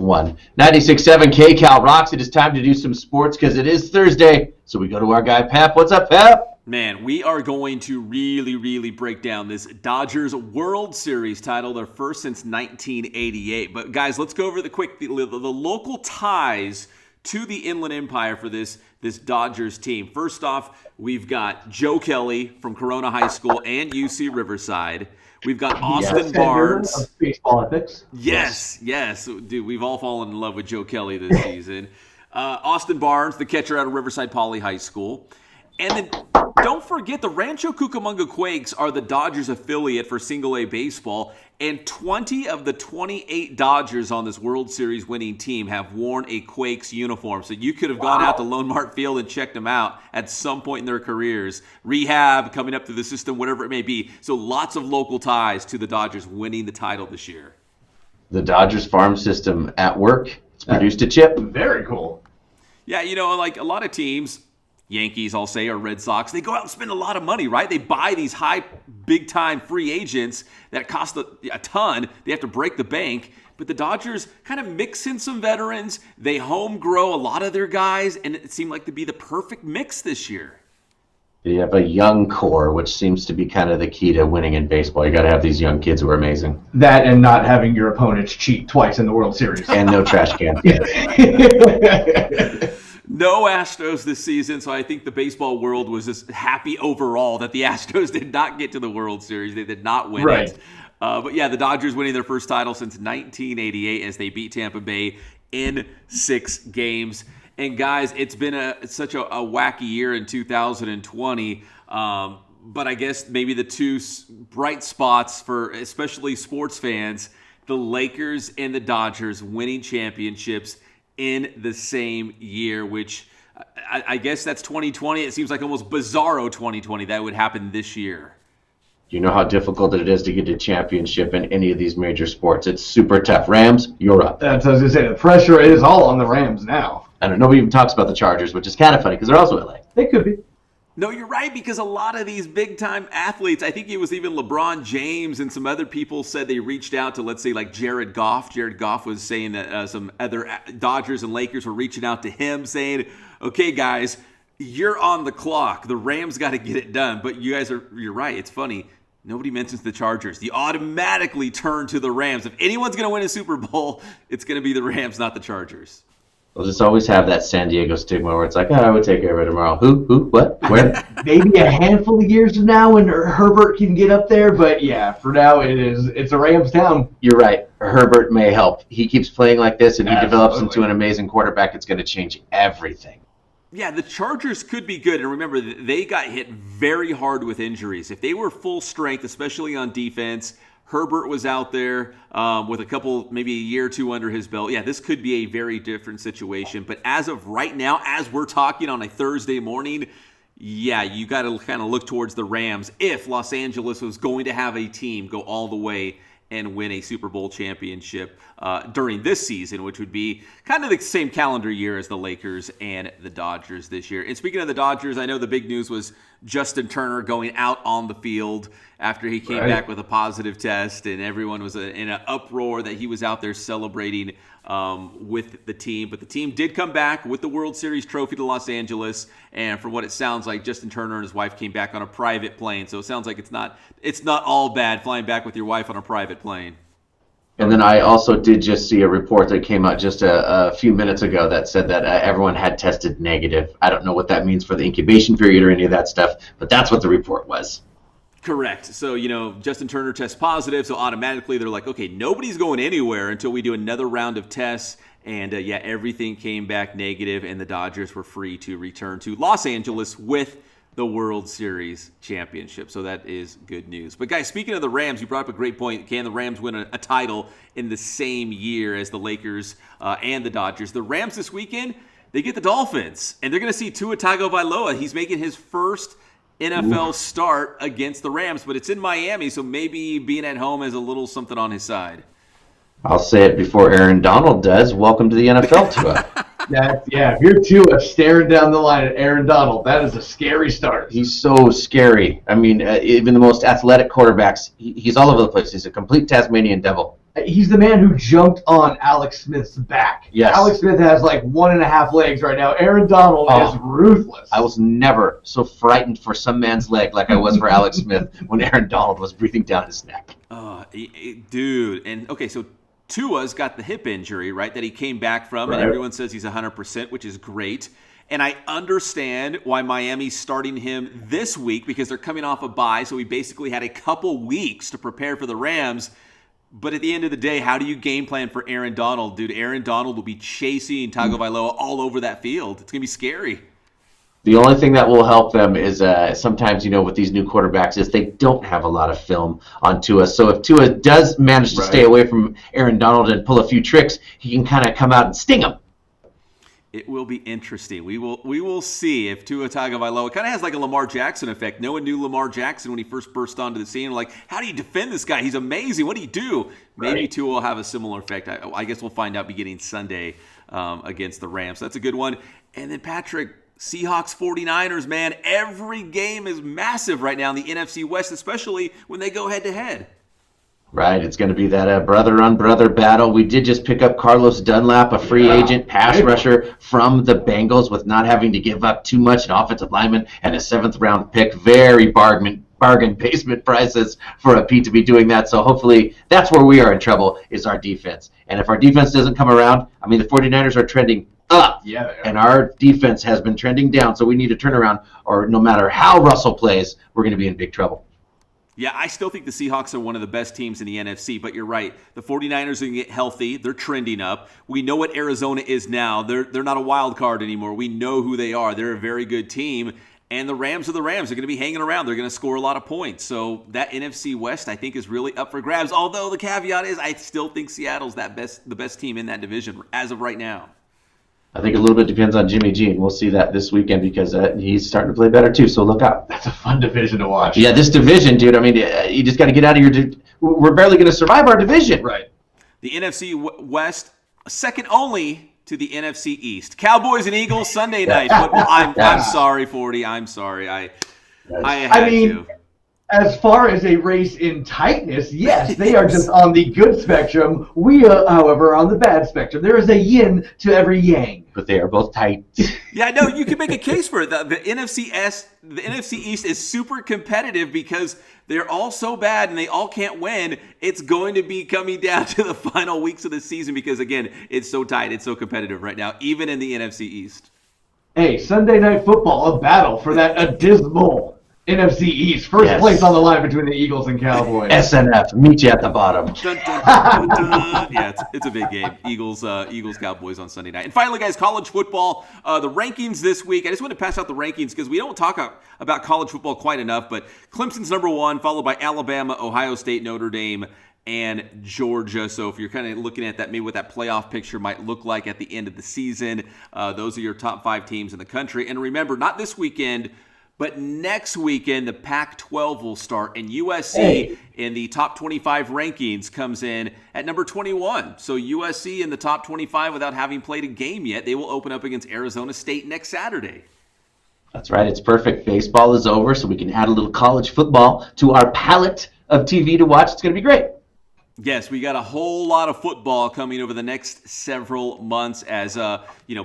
1. 96.7 KCAL rocks. It is time to do some sports because it is Thursday. So we go to our guy, Pep. What's up, Pep? Man, we are going to really break down this Dodgers World Series title, their first since 1988. But guys, let's go over the local ties to the Inland Empire for this Dodgers team. First off, we've got Joe Kelly from Corona High School and UC Riverside. We've got Austin Barnes. Of baseball ethics. Yes. Dude, we've all fallen in love with Joe Kelly this season. Austin Barnes, the catcher out of Riverside Poly High School. And then don't forget the Rancho Cucamonga Quakes are the Dodgers affiliate for single-A baseball, and 20 of the 28 Dodgers on this World Series winning team have worn a Quakes uniform. So you could have gone out to Lone Mart Field and checked them out at some point in their careers. Rehab, coming up through the system, whatever it may be. So lots of local ties to the Dodgers winning the title this year. The Dodgers farm system at work. It's produced a chip. Very cool. Yeah, like a lot of teams, Yankees, I'll say, or Red Sox, they go out and spend a lot of money, right? They buy these high, big-time free agents that cost a ton. They have to break the bank. But the Dodgers kind of mix in some veterans. They home grow a lot of their guys, and it seemed like to be the perfect mix this year. You have a young core, which seems to be kind of the key to winning in baseball. You got to have these young kids who are amazing. That and not having your opponents cheat twice in the World Series. And no trash cans. No Astros this season, so I think the baseball world was just happy overall that the Astros did not get to the World Series. They did not win it. But yeah, the Dodgers winning their first title since 1988 as they beat Tampa Bay in 6 games. And guys, it's been such a wacky year in 2020. But I guess maybe the two bright spots for especially sports fans, the Lakers and the Dodgers winning championships in the same year, which I guess that's 2020. It seems like almost bizarro 2020 that would happen this year. You know how difficult it is to get a championship in any of these major sports. It's super tough. Rams, you're up. That's what I was going to say. The pressure is all on the Rams now. I don't know. Nobody even talks about the Chargers, which is kind of funny because they're also LA. They could be. No, you're right, because a lot of these big-time athletes, I think it was even LeBron James and some other people said they reached out to, let's say, like Jared Goff. Jared Goff was saying that some other Dodgers and Lakers were reaching out to him saying, okay, guys, you're on the clock. The Rams got to get it done. But you're right. It's funny. Nobody mentions the Chargers. You automatically turn to the Rams. If anyone's going to win a Super Bowl, it's going to be the Rams, not the Chargers. We'll just always have that San Diego stigma where it's like, I would take care of it tomorrow. Who, what, where? Maybe a handful of years from now when Herbert can get up there, but yeah, for now it's a Rams town. You're right. Herbert may help. He keeps playing like this and he develops into an amazing quarterback. It's going to change everything. Yeah, the Chargers could be good. And remember, they got hit very hard with injuries. If they were full strength, especially on defense, Herbert was out there with a couple, maybe a year or two under his belt. Yeah, this could be a very different situation. But as of right now, as we're talking on a Thursday morning, yeah, you got to kind of look towards the Rams if Los Angeles was going to have a team go all the way and win a Super Bowl championship during this season, which would be kind of the same calendar year as the Lakers and the Dodgers this year. And speaking of the Dodgers, I know the big news was Justin Turner going out on the field after he came back with a positive test, and everyone was in an uproar that he was out there celebrating with the team. But the team did come back with the World Series trophy to Los Angeles, and from what it sounds like, Justin Turner and his wife came back on a private plane. So it sounds like it's not all bad flying back with your wife on a private plane. And then I also did just see a report that came out just a few minutes ago that said that everyone had tested negative. I don't know what that means for the incubation period or any of that stuff, but that's what the report was. Correct. So, Justin Turner tests positive, so automatically they're like, okay, nobody's going anywhere until we do another round of tests. And, everything came back negative, and the Dodgers were free to return to Los Angeles with the World Series championship. So that is good news. But, guys, speaking of the Rams, you brought up a great point. Can the Rams win a title in the same year as the Lakers and the Dodgers? The Rams this weekend, they get the Dolphins, and they're going to see Tua Tagovailoa. He's making his first NFL start against the Rams, but it's in Miami, so maybe being at home has a little something on his side. I'll say it before Aaron Donald does. Welcome to the NFL, Tua. If you're Tua staring down the line at Aaron Donald, that is a scary start. He's so scary. I mean, even the most athletic quarterbacks, he's all over the place. He's a complete Tasmanian devil. He's the man who jumped on Alex Smith's back. Yes. Alex Smith has like 1.5 legs right now. Aaron Donald is ruthless. I was never so frightened for some man's leg like I was for Alex Smith when Aaron Donald was breathing down his neck. Dude. And okay, so Tua's got the hip injury, right, that he came back from, and everyone says he's 100%, which is great. And I understand why Miami's starting him this week because they're coming off a bye, so he basically had a couple weeks to prepare for the Rams. But at the end of the day, how do you game plan for Aaron Donald? Dude, Aaron Donald will be chasing Tagovailoa all over that field. It's going to be scary. The only thing that will help them is sometimes, with these new quarterbacks is they don't have a lot of film on Tua. So if Tua does manage to stay away from Aaron Donald and pull a few tricks, he can kind of come out and sting him. It will be interesting. We will see if Tua Tagovailoa kind of has like a Lamar Jackson effect. No one knew Lamar Jackson when he first burst onto the scene. Like, how do you defend this guy? He's amazing. What do you do? Maybe Tua will have a similar effect. I guess we'll find out beginning Sunday against the Rams. So that's a good one. And then, Patrick, Seahawks 49ers, man. Every game is massive right now in the NFC West, especially when they go head-to-head. Right, it's going to be that brother-on-brother battle. We did just pick up Carlos Dunlap, a free agent pass rusher from the Bengals, with not having to give up too much, an offensive lineman and a 7th-round pick. Very bargain basement prices for a Pete to be doing that. So hopefully that's where we are in trouble, is our defense. And if our defense doesn't come around, the 49ers are trending up. Yeah, and our defense has been trending down. So we need to turn around, or no matter how Russell plays, we're going to be in big trouble. Yeah, I still think the Seahawks are one of the best teams in the NFC, but you're right. The 49ers are going to get healthy. They're trending up. We know what Arizona is now. They're not a wild card anymore. We know who they are. They're a very good team. And the Rams are the Rams. They're going to be hanging around. They're going to score a lot of points. So that NFC West, I think, is really up for grabs. Although the caveat is I still think Seattle's the best team in that division as of right now. I think a little bit depends on Jimmy G, and we'll see that this weekend because he's starting to play better too, so look out. That's a fun division to watch. Yeah, this division, dude, you just got to get out of your we're barely going to survive our division. Right. The NFC West, second only to the NFC East. Cowboys and Eagles, Sunday night football. I'm sorry, 40. I'm sorry. I had to. As far as a race in tightness, yes, they are just on the good spectrum. We, however, are on the bad spectrum. There is a yin to every yang. But they are both tight. Yeah, no, you can make a case for it. The NFC East is super competitive because they're all so bad and they all can't win. It's going to be coming down to the final weeks of the season because, again, it's so tight. It's so competitive right now, even in the NFC East. Hey, Sunday Night Football, a battle for that abysmal NFC East. First place on the line between the Eagles and Cowboys. SNF, meet you at the bottom. Dun, dun, dun, dun, dun. Yeah, it's a big game. Eagles, Cowboys on Sunday night. And finally, guys, college football. The rankings this week. I just want to pass out the rankings because we don't talk about college football quite enough. But Clemson's number 1, followed by Alabama, Ohio State, Notre Dame, and Georgia. So if you're kind of looking at that, maybe what that playoff picture might look like at the end of the season, those are your top 5 teams in the country. And remember, not this weekend, but next weekend, the Pac-12 will start, and USC in the top 25 rankings comes in at number 21. So USC in the top 25 without having played a game yet. They will open up against Arizona State next Saturday. That's right. It's perfect. Baseball is over, so we can add a little college football to our palette of TV to watch. It's going to be great. Yes, we got a whole lot of football coming over the next several months as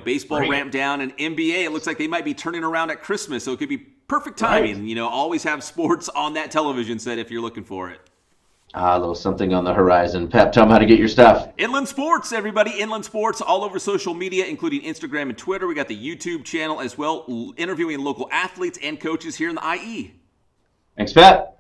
baseball ramped down, and NBA, it looks like they might be turning around at Christmas, so it could be perfect timing. Right. Always have sports on that television set if you're looking for it. A little something on the horizon. Pep, tell them how to get your stuff. Inland Sports, everybody. Inland Sports all over social media, including Instagram and Twitter. We got the YouTube channel as well, interviewing local athletes and coaches here in the IE. Thanks, Pep.